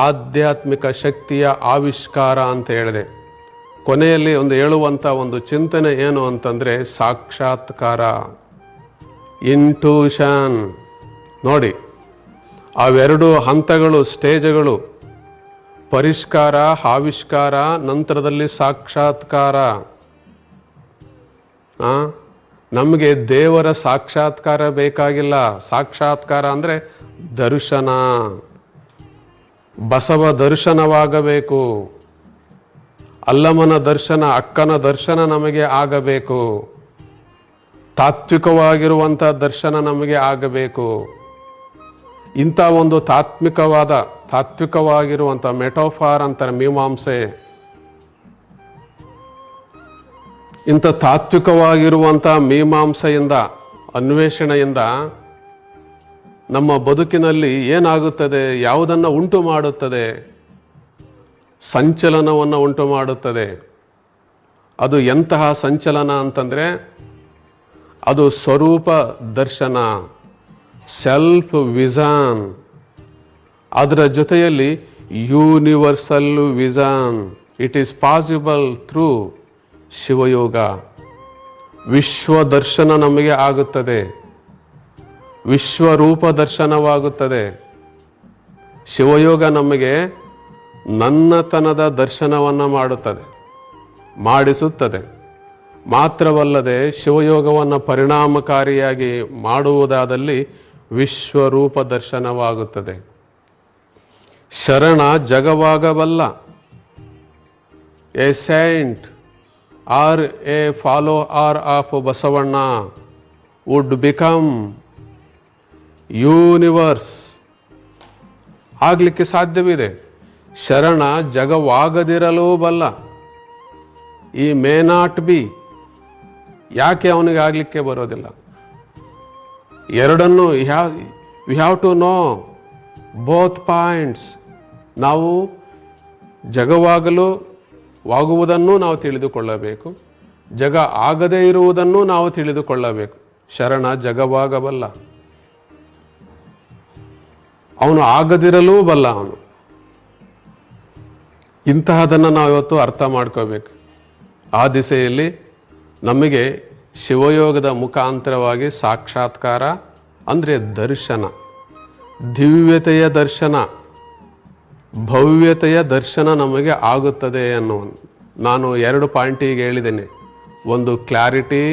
ಆಧ್ಯಾತ್ಮಿಕ ಶಕ್ತಿಯ ಆವಿಷ್ಕಾರ ಅಂತ ಹೇಳಿದೆ. ಕೊನೆಯಲ್ಲಿ ಹೇಳುವಂಥ ಒಂದು ಚಿಂತನೆ ಏನು ಅಂತಂದರೆ ಸಾಕ್ಷಾತ್ಕಾರ, ಇಂಟ್ಯೂಷನ್. ನೋಡಿ, ಅವೆರಡು ಹಂತಗಳು, ಸ್ಟೇಜ್ಗಳು, ಪರಿಷ್ಕಾರ, ಆವಿಷ್ಕಾರ, ನಂತರದಲ್ಲಿ ಸಾಕ್ಷಾತ್ಕಾರ. ನಮಗೆ ದೇವರ ಸಾಕ್ಷಾತ್ಕಾರ ಬೇಕಾಗಿಲ್ಲ. ಸಾಕ್ಷಾತ್ಕಾರ ಅಂದರೆ ದರ್ಶನ, ಬಸವ ದರ್ಶನವಾಗಬೇಕು. ಅಲ್ಲಮನ ದರ್ಶನ, ಅಕ್ಕನ ದರ್ಶನ ನಮಗೆ ಆಗಬೇಕು. ತಾತ್ವಿಕವಾಗಿರುವಂಥ ದರ್ಶನ ನಮಗೆ ಆಗಬೇಕು. ಇಂಥ ಒಂದು ತಾತ್ವಿಕವಾಗಿರುವಂಥ ಮೆಟೋಫಾರ್ ಅಂತಾರೆ ಮೀಮಾಂಸೆ. ಇಂಥ ತಾತ್ವಿಕವಾಗಿರುವಂಥ ಮೀಮಾಂಸೆಯಿಂದ, ಅನ್ವೇಷಣೆಯಿಂದ ನಮ್ಮ ಬದುಕಿನಲ್ಲಿ ಏನಾಗುತ್ತದೆ, ಯಾವುದನ್ನು ಉಂಟು ಮಾಡುತ್ತದೆ? ಸಂಚಲನವನ್ನು ಉಂಟು ಮಾಡುತ್ತದೆ. ಅದು ಎಂತಹ ಸಂಚಲನ ಅಂತಂದರೆ, ಅದು ಸ್ವರೂಪ ದರ್ಶನ, ಸೆಲ್ಫ್ ವಿಷನ್. ಅದರ ಜೊತೆಯಲ್ಲಿ universal vision. It is possible through Shivayoga. ವಿಶ್ವ ದರ್ಶನ ನಮಗೆ ಆಗುತ್ತದೆ, ವಿಶ್ವರೂಪ ದರ್ಶನವಾಗುತ್ತದೆ. ಶಿವಯೋಗ ನಮಗೆ ನನ್ನತನದ ದರ್ಶನವನ್ನು ಮಾಡಿಸುತ್ತದೆ. ಮಾತ್ರವಲ್ಲದೆ ಶಿವಯೋಗವನ್ನು ಪರಿಣಾಮಕಾರಿಯಾಗಿ ಮಾಡುವುದಾದಲ್ಲಿ ವಿಶ್ವರೂಪ ದರ್ಶನವಾಗುತ್ತದೆ. ಶರಣ ಜಗವಾಗಬಲ್ಲ. A saint or a follower of Basavanna would become universe. ಆಗಲಿಕ್ಕೆ ಸಾಧ್ಯವಿದೆ. ಶರಣ ಜಗವಾಗದಿರಲೂ ಬಲ್ಲ. ಈ ಮೇ ನಾಟ್ ಬಿ. ಯಾಕೆ ಅವನಿಗೆ ಆಗಲಿಕ್ಕೆ ಬರೋದಿಲ್ಲ? ಎರಡನ್ನು we have to know both points. ನಾವು ಜಗವಾಗುವುದನ್ನು ನಾವು ತಿಳಿದುಕೊಳ್ಳಬೇಕು, ಜಗ ಆಗದೇ ಇರುವುದನ್ನು ನಾವು ತಿಳಿದುಕೊಳ್ಳಬೇಕು. ಶರಣ ಜಗವಾಗಬಲ್ಲ, ಅವನು ಆಗದಿರಲೂ ಬಲ್ಲ. ಅವನು ಇಂತಹದನ್ನು ನಾವು ಇವತ್ತು ಅರ್ಥ ಮಾಡ್ಕೋಬೇಕು. ಆ ದಿಸೆಯಲ್ಲಿ ನಮಗೆ ಶಿವಯೋಗದ ಮುಖಾಂತರವಾಗಿ ಸಾಕ್ಷಾತ್ಕಾರ ಅಂದರೆ ದರ್ಶನ, ದಿವ್ಯತೆಯ ದರ್ಶನ, ಭವ್ಯತೆಯ ದರ್ಶನ ನಮಗೆ ಆಗುತ್ತದೆ ಅನ್ನುವುದು. ನಾನು 2 ಪಾಯಿಂಟಿಗೆ ಹೇಳಿದ್ದೇನೆ. ಒಂದು ಕ್ಲಾರಿಟಿ,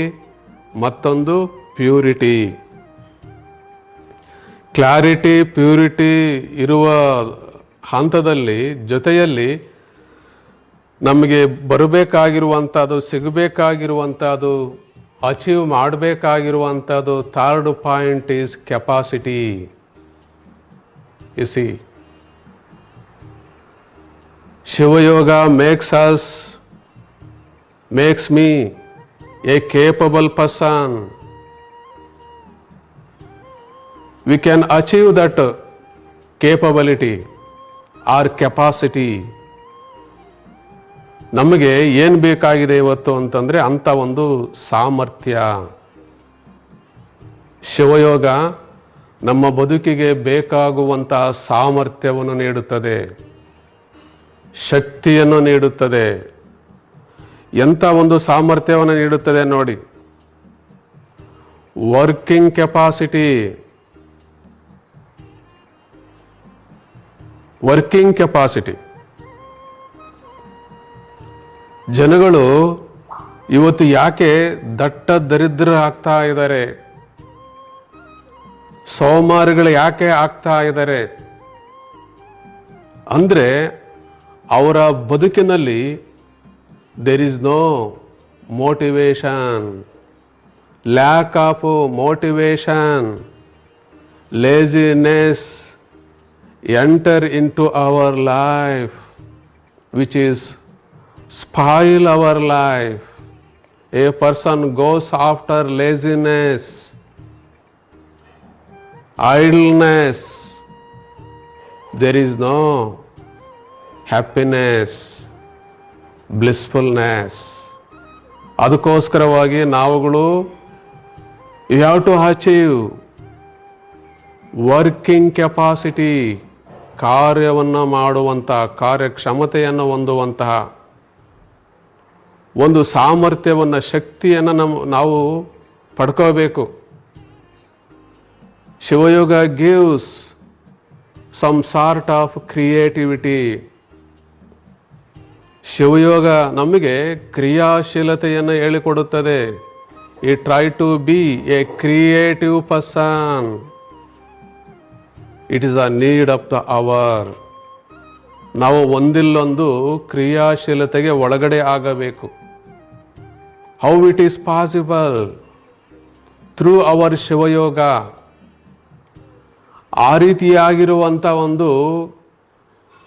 ಮತ್ತೊಂದು ಪ್ಯೂರಿಟಿ. ಕ್ಲಾರಿಟಿ, ಪ್ಯೂರಿಟಿ ಇರುವ ಹಂತದಲ್ಲಿ, ಜೊತೆಯಲ್ಲಿ ನಮಗೆ ಬರಬೇಕಾಗಿರುವಂಥದ್ದು, ಸಿಗಬೇಕಾಗಿರುವಂಥದ್ದು, ಅಚೀವ್ ಮಾಡಬೇಕಾಗಿರುವಂಥದ್ದು, third point is capacity. You see, Shivayoga makes me a capable person. We can achieve that capability or capacity. ನಮಗೆ ಏನು ಬೇಕಾಗಿದೆ ಇವತ್ತು ಅಂತಂದರೆ ಅಂಥ ಒಂದು ಸಾಮರ್ಥ್ಯ. ಶಿವಯೋಗ ನಮ್ಮ ಬದುಕಿಗೆ ಬೇಕಾಗುವಂತಹ ಸಾಮರ್ಥ್ಯವನ್ನು ನೀಡುತ್ತದೆ, ಶಕ್ತಿಯನ್ನು ನೀಡುತ್ತದೆ. ಎಂಥ ಒಂದು ಸಾಮರ್ಥ್ಯವನ್ನು ನೀಡುತ್ತದೆ ನೋಡಿ. Working capacity. ವರ್ಕಿಂಗ್ ಕೆಪಾಸಿಟಿ ಜನಗಳು ಇವತ್ತು ಯಾಕೆ ದಟ್ಟ ದರಿದ್ರರಾಗ್ತಾ ಇದ್ದಾರೆ, ಸೋಮಾರಿಗಳು ಯಾಕೆ ಆಗ್ತಾ ಇದ್ದಾರೆ ಅಂದರೆ ಅವರ ಬದುಕಿನಲ್ಲಿ there is no motivation, lack of motivation, laziness enter into our life, which is spoil our life. A person goes after laziness, idleness, there is no happiness, blissfulness. ಅದಕ್ಕೋಸ್ಕರವಾಗಿ ನಾವುಗಳು you have to achieve working capacity, ಕಾರ್ಯವನ್ನು ಮಾಡುವಂತಹ, ಕಾರ್ಯಕ್ಷಮತೆಯನ್ನು ಹೊಂದುವಂತಹ ಒಂದು ಸಾಮರ್ಥ್ಯವನ್ನು, ಶಕ್ತಿಯನ್ನು ನಾವು ಪಡ್ಕೋಬೇಕು. Shivayoga gives some sort of creativity. Shivayoga ನಮಗೆ ಕ್ರಿಯಾಶೀಲತೆಯನ್ನು ಹೇಳಿಕೊಡುತ್ತದೆ. He try to be a creative person. It is a need of the hour. ನಾವು ಒಂದಿಲ್ಲೊಂದು ಕ್ರಿಯಾಶೀಲತೆಗೆ ಒಳಗಡೆ ಆಗಬೇಕು. How it is possible? Through our Shivayoga. ಆ ರೀತಿಯಾಗಿರುವಂಥ ಒಂದು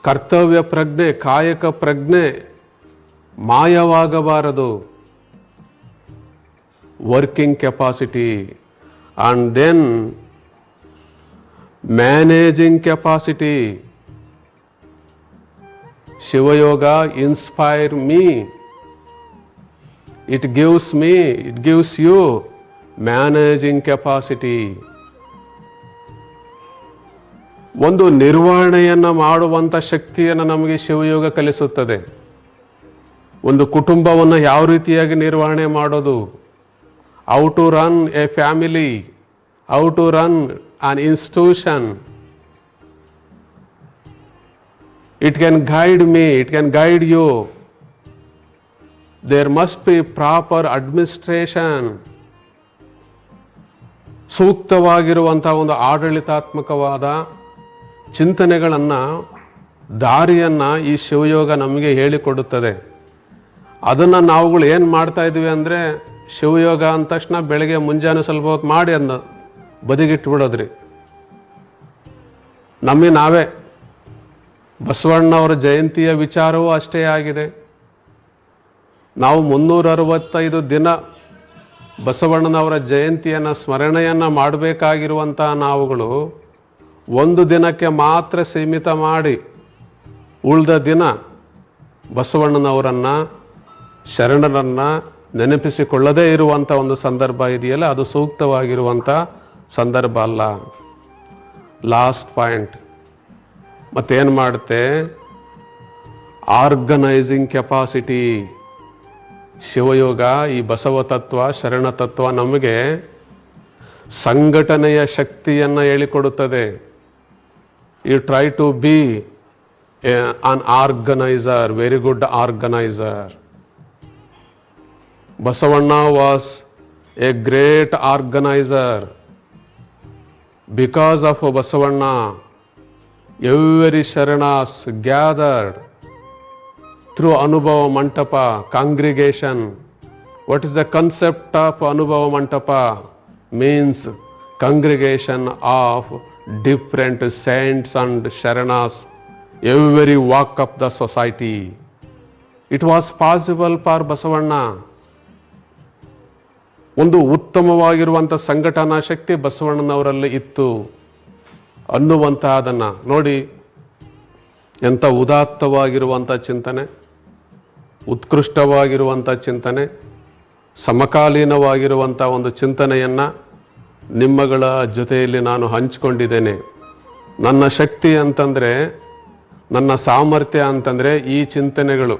ಕರ್ತವ್ಯ ಪ್ರಜ್ಞೆ, ಕಾಯಕ ಪ್ರಜ್ಞೆ ಮಾಯವಾಗಬಾರದು. Working capacity and then managing capacity. Shivayoga inspire me, it gives you managing capacity. ಒಂದು ನಿರ್ವಹಣೆಯನ್ನು ಮಾಡುವಂಥ ಶಕ್ತಿಯನ್ನು ನಮಗೆ ಶಿವಯೋಗ ಕಲಿಸುತ್ತದೆ. ಒಂದು ಕುಟುಂಬವನ್ನು ಯಾವ ರೀತಿಯಾಗಿ ನಿರ್ವಹಣೆ ಮಾಡೋದು, how to run a family, how to run an institution. It can guide me, it can guide you. There must be proper administration. ಸೂಕ್ತವಾಗಿರುವಂಥ ಒಂದು ಆಡಳಿತಾತ್ಮಕವಾದ ಚಿಂತನೆಗಳನ್ನು, ದಾರಿಯನ್ನು ಈ ಶಿವಯೋಗ ನಮಗೆ ಹೇಳಿಕೊಡುತ್ತದೆ. ಅದನ್ನು ನಾವುಗಳು ಏನು ಮಾಡ್ತಾ ಇದ್ವಿ ಅಂದರೆ, ಶಿವಯೋಗ ಅಂದ ತಕ್ಷಣ ಬೆಳಗ್ಗೆ ಮುಂಜಾನೆ ಸ್ವಲ್ಪ ಹೊತ್ತು ಮಾಡಿ ಬದಿಗಿಟ್ಬಿಡೋದ್ರಿ. ನಮಗೆ ನಾವೇ ಬಸವಣ್ಣವರ ಜಯಂತಿಯ ವಿಚಾರವೂ ಅಷ್ಟೇ ಆಗಿದೆ. ನಾವು 365 ದಿನ ಬಸವಣ್ಣನವರ ಜಯಂತಿಯನ್ನು, ಸ್ಮರಣೆಯನ್ನು ಮಾಡಬೇಕಾಗಿರುವಂಥ ನಾವುಗಳು ಒಂದು ದಿನಕ್ಕೆ ಮಾತ್ರ ಸೀಮಿತ ಮಾಡಿ ಉಳಿದ ದಿನ ಬಸವಣ್ಣನವರನ್ನು, ಶರಣರನ್ನು ನೆನಪಿಸಿಕೊಳ್ಳದೇ ಇರುವಂಥ ಒಂದು ಸಂದರ್ಭ ಇದೆಯಲ್ಲ, ಅದು ಸೂಕ್ತವಾಗಿರುವಂಥ ಸಂದರ್ಭ ಅಲ್ಲ. ಲಾಸ್ಟ್ ಪಾಯಿಂಟ್ ಮತ್ತೇನು ಮಾಡುತ್ತೆ? Organising capacity. ಶಿವಯೋಗ, ಈ ಬಸವ ತತ್ವ, ಶರಣ ತತ್ವ ನಮಗೆ ಸಂಘಟನೆಯ ಶಕ್ತಿಯನ್ನು ಹೇಳಿಕೊಡುತ್ತದೆ. You try to be an organiser, very good organiser. Basavanna was a great organizer. Because of Basavanna, every Sharanas gathered through Anubhava Mantapa congregation. What is the concept of Anubhava Mantapa? Means congregation of different saints and Sharanas, every walk of the society. It was possible for Basavanna. ಒಂದು ಉತ್ತಮವಾಗಿರುವಂಥ ಸಂಘಟನಾ ಶಕ್ತಿ ಬಸವಣ್ಣನವರಲ್ಲಿ ಇತ್ತು ಅನ್ನುವಂತಹದನ್ನು ನೋಡಿ. ಎಂಥ ಉದಾತ್ತವಾಗಿರುವಂಥ ಚಿಂತನೆ, ಉತ್ಕೃಷ್ಟವಾಗಿರುವಂಥ ಚಿಂತನೆ, ಸಮಕಾಲೀನವಾಗಿರುವಂಥ ಒಂದು ಚಿಂತನೆಯನ್ನು ನಿಮ್ಮಗಳ ಜೊತೆಯಲ್ಲಿ ನಾನು ಹಂಚಿಕೊಂಡಿದ್ದೇನೆ. ನನ್ನ ಶಕ್ತಿ ಅಂತಂದರೆ, ನನ್ನ ಸಾಮರ್ಥ್ಯ ಅಂತಂದರೆ ಈ ಚಿಂತನೆಗಳು,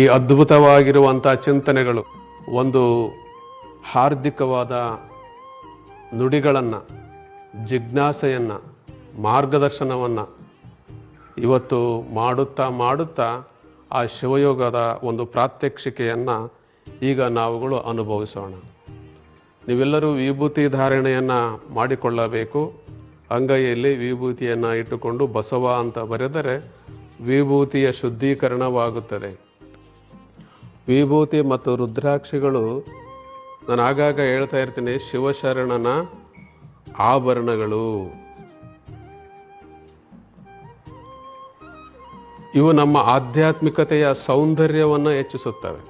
ಈ ಅದ್ಭುತವಾಗಿರುವಂಥ ಚಿಂತನೆಗಳು. ಒಂದು ಹಾರ್ದಿಕವಾದ ನುಡಿಗಳನ್ನು, ಜಿಜ್ಞಾಸೆಯನ್ನು, ಮಾರ್ಗದರ್ಶನವನ್ನು ಇವತ್ತು ಮಾಡುತ್ತಾ ಆ ಶಿವಯೋಗದ ಒಂದು ಪ್ರಾತ್ಯಕ್ಷಿಕೆಯನ್ನು ಈಗ ನಾವುಗಳು ಅನುಭವಿಸೋಣ. ನೀವೆಲ್ಲರೂ ವಿಭೂತಿ ಧಾರಣೆಯನ್ನು ಮಾಡಿಕೊಳ್ಳಬೇಕು. ಅಂಗೈಯಲ್ಲಿ ವಿಭೂತಿಯನ್ನು ಇಟ್ಟುಕೊಂಡು ಬಸವ ಅಂತ ಬರೆದರೆ ವಿಭೂತಿಯ ಶುದ್ಧೀಕರಣವಾಗುತ್ತದೆ. ವಿಭೂತಿ ಮತ್ತು ರುದ್ರಾಕ್ಷಿಗಳು ನಾನು ಆಗಾಗ ಹೇಳ್ತಾ ಇರ್ತೀನಿ, ಶಿವಶರಣನ ಆಭರಣಗಳು. ಇವು ನಮ್ಮ ಆಧ್ಯಾತ್ಮಿಕತೆಯ ಸೌಂದರ್ಯವನ್ನು ಹೆಚ್ಚಿಸುತ್ತವೆ.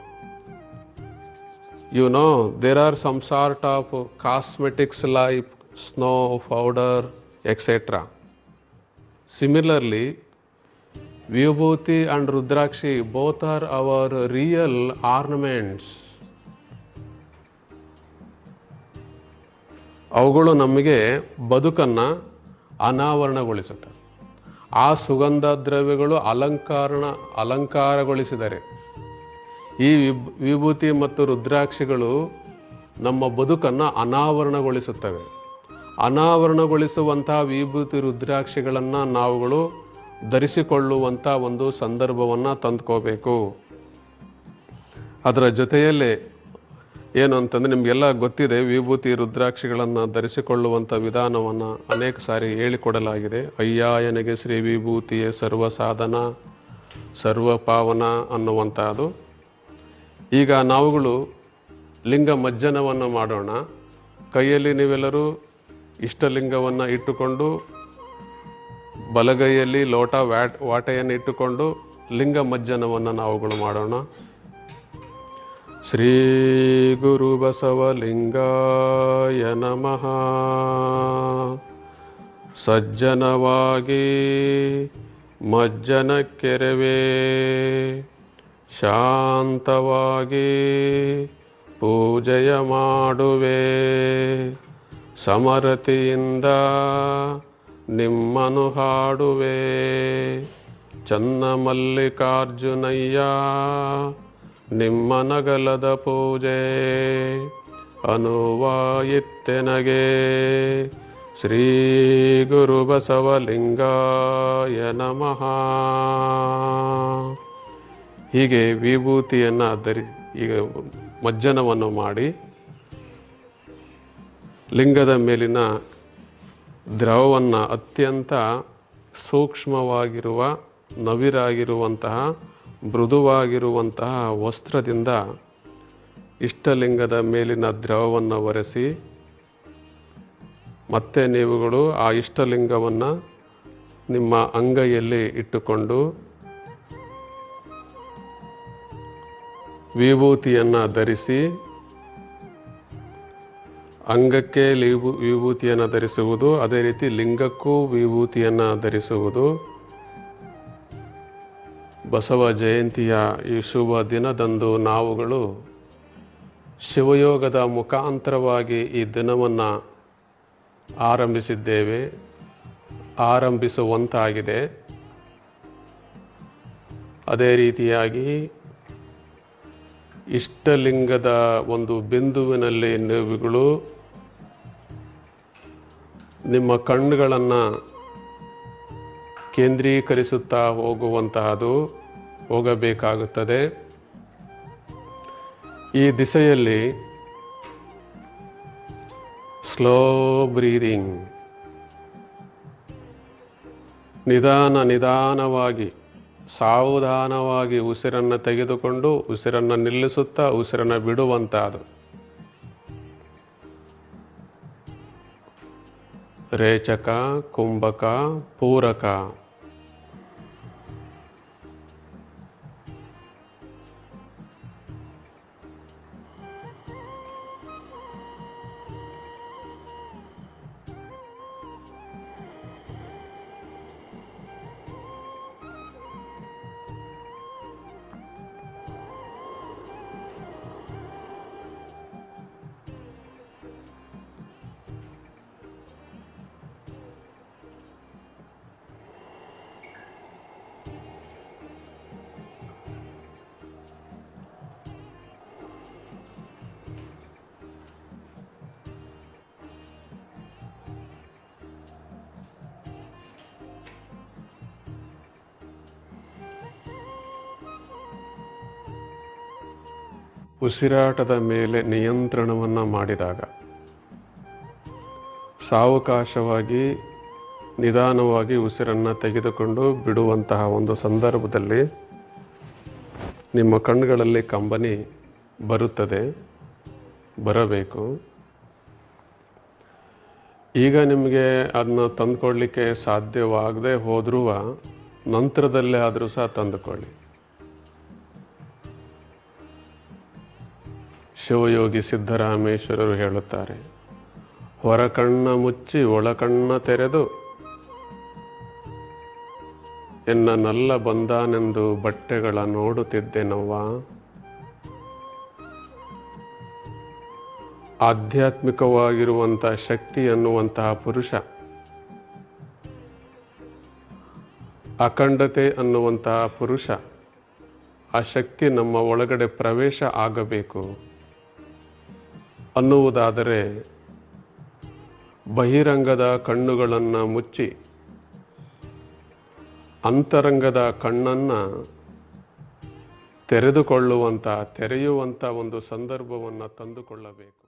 You know there are some sort of cosmetics like snow powder etcetera. Similarly vibhuti and Rudrakshi both are our real ornaments. ಅವುಗಳು ನಮಗೆ ಬದುಕನ್ನು ಅನಾವರಣಗೊಳಿಸುತ್ತವೆ. ಆ ಸುಗಂಧ ದ್ರವ್ಯಗಳು ಅಲಂಕಾರಗೊಳಿಸಿದರೆ ಈ ವಿಭೂತಿ ಮತ್ತು ರುದ್ರಾಕ್ಷಿಗಳು ನಮ್ಮ ಬದುಕನ್ನು ಅನಾವರಣಗೊಳಿಸುತ್ತವೆ. ಅನಾವರಣಗೊಳಿಸುವಂತಹ ವಿಭೂತಿ ರುದ್ರಾಕ್ಷಿಗಳನ್ನು ನಾವುಗಳು ಧರಿಸಿಕೊಳ್ಳುವಂಥ ಒಂದು ಸಂದರ್ಭವನ್ನು ತಂದ್ಕೋಬೇಕು. ಅದರ ಜೊತೆಯಲ್ಲೇ ಏನು ಅಂತಂದರೆ, ನಿಮಗೆಲ್ಲ ಗೊತ್ತಿದೆ, ವಿಭೂತಿ ರುದ್ರಾಕ್ಷಿಗಳನ್ನು ಧರಿಸಿಕೊಳ್ಳುವಂಥ ವಿಧಾನವನ್ನು ಅನೇಕ ಸಾರಿ ಹೇಳಿಕೊಡಲಾಗಿದೆ. ಅಯ್ಯಾಯನಿಗೆ ಶ್ರೀ ವಿಭೂತಿಯೇ ಸರ್ವ ಸಾಧನ ಸರ್ವಪಾವನ ಅನ್ನುವಂಥದ್ದು. ಈಗ ನಾವುಗಳು ಲಿಂಗ ಮಜ್ಜನವನ್ನು ಮಾಡೋಣ. ಕೈಯಲ್ಲಿ ನೀವೆಲ್ಲರೂ ಇಷ್ಟಲಿಂಗವನ್ನು ಇಟ್ಟುಕೊಂಡು, ಬಲಗೈಯಲ್ಲಿ ಲೋಟ ವಾಟೆಯನ್ನು ಇಟ್ಟುಕೊಂಡು ಲಿಂಗ ಮಜ್ಜನವನ್ನು ನಾವುಗಳು ಮಾಡೋಣ. ಶ್ರೀ ಗುರು ಬಸವಲಿಂಗಾಯ ನಮಃ. ಸಜ್ಜನವಾಗಿ ಮಜ್ಜನಕ್ಕೆರವೇ, ಶಾಂತವಾಗಿ ಪೂಜೆಯ ಮಾಡುವೆ, ಸಮರತಿಯಿಂದ ನಿಮ್ಮನು ಹಾಡುವೆ. ಚನ್ನಮಲ್ಲಿಕಾರ್ಜುನಯ್ಯ ನಿಮ್ಮ ನಗಲದ ಪೂಜೆ ಅನುವಾಯಿತ್ತೆನಗೆ. ಶ್ರೀ ಗುರು ಬಸವಲಿಂಗಾಯ ನಮಃ. ಹೀಗೆ ವಿಭೂತಿಯನ್ನು ಈಗ ಮಜ್ಜನವನ್ನು ಮಾಡಿ ಲಿಂಗದ ಮೇಲಿನ ದ್ರವವನ್ನು ಅತ್ಯಂತ ಸೂಕ್ಷ್ಮವಾಗಿರುವ, ನವಿರಾಗಿರುವಂತಹ, ಮೃದುವಾಗಿರುವಂತಹ ವಸ್ತ್ರದಿಂದ ಇಷ್ಟಲಿಂಗದ ಮೇಲಿನ ದ್ರವವನ್ನು ಒರೆಸಿ, ಮತ್ತೆ ನೀವುಗಳು ಆ ಇಷ್ಟಲಿಂಗವನ್ನು ನಿಮ್ಮ ಅಂಗೈಯಲ್ಲಿ ಇಟ್ಟುಕೊಂಡು ವಿಭೂತಿಯನ್ನು ಧರಿಸಿ, ಅಂಗಕ್ಕೆ ವಿಭೂತಿಯನ್ನು ಧರಿಸುವುದು, ಅದೇ ರೀತಿ ಲಿಂಗಕ್ಕೂ ವಿಭೂತಿಯನ್ನು ಧರಿಸುವುದು. ಬಸವ ಜಯಂತಿಯ ಈ ಶುಭ ದಿನದಂದು ನಾವುಗಳು ಶಿವಯೋಗದ ಮುಖಾಂತರವಾಗಿ ಈ ದಿನವನ್ನು ಆರಂಭಿಸುವಂತಾಗಿದೆ. ಅದೇ ರೀತಿಯಾಗಿ ಇಷ್ಟಲಿಂಗದ ಒಂದು ಬಿಂದುವಿನಲ್ಲಿ ನೀವುಗಳು ನಿಮ್ಮ ಕಣ್ಣುಗಳನ್ನು ಕೇಂದ್ರೀಕರಿಸುತ್ತಾ ಹೋಗಬೇಕಾಗುತ್ತದೆ. ಈ ದಿಸೆಯಲ್ಲಿ ಸ್ಲೋ ಬ್ರೀದಿಂಗ್, ನಿಧಾನವಾಗಿ ಸಾವಧಾನವಾಗಿ ಉಸಿರನ್ನು ತೆಗೆದುಕೊಂಡು ಉಸಿರನ್ನು ನಿಲ್ಲಿಸುತ್ತಾ ಉಸಿರನ್ನು ಬಿಡುವಂಥದ್ದು. ರೇಚಕ, ಕುಂಭಕ, ಪೂರಕ. ಉಸಿರಾಟದ ಮೇಲೆ ನಿಯಂತ್ರಣವನ್ನು ಮಾಡಿದಾಗ, ಸಾವಕಾಶವಾಗಿ ನಿಧಾನವಾಗಿ ಉಸಿರನ್ನು ತೆಗೆದುಕೊಂಡು ಬಿಡುವಂತಹ ಒಂದು ಸಂದರ್ಭದಲ್ಲಿ ನಿಮ್ಮ ಕಣ್ಣುಗಳಲ್ಲಿ ಕಂಬನಿ ಬರುತ್ತದೆ, ಬರಬೇಕು. ಈಗ ನಿಮಗೆ ಅದನ್ನ ತಂದುಕೊಳ್ಳಿಕ್ಕೆ ಸಾಧ್ಯವಾಗದೆ ಹೋದ್ರೂ ನಂತರದಲ್ಲೇ ಆದರೂ ಸಹ ತಂದುಕೊಳ್ಳಿ. ಶಿವಯೋಗಿ ಸಿದ್ದರಾಮೇಶ್ವರರು ಹೇಳುತ್ತಾರೆ, ಹೊರಕಣ್ಣ ಮುಚ್ಚಿ ಒಳಕಣ್ಣ ತೆರೆದು ಎನ್ನ ನಲ್ಲ ಬಂದಾನೆಂದು ಬಟ್ಟೆಗಳ ನೋಡುತ್ತಿದ್ದೆನವ್ವ. ಆಧ್ಯಾತ್ಮಿಕವಾಗಿರುವಂಥ ಶಕ್ತಿ ಅನ್ನುವಂತಹ ಪುರುಷ, ಅಖಂಡತೆ ಅನ್ನುವಂತಹ ಪುರುಷ, ಆ ಶಕ್ತಿ ನಮ್ಮ ಒಳಗಡೆ ಪ್ರವೇಶ ಆಗಬೇಕು ಅನ್ನುವುದಾದರೆ ಬಹಿರಂಗದ ಕಣ್ಣುಗಳನ್ನು ಮುಚ್ಚಿ ಅಂತರಂಗದ ಕಣ್ಣನ್ನು ತೆರೆಯುವಂಥ ಒಂದು ಸಂದರ್ಭವನ್ನು ತಂದುಕೊಳ್ಳಬೇಕು.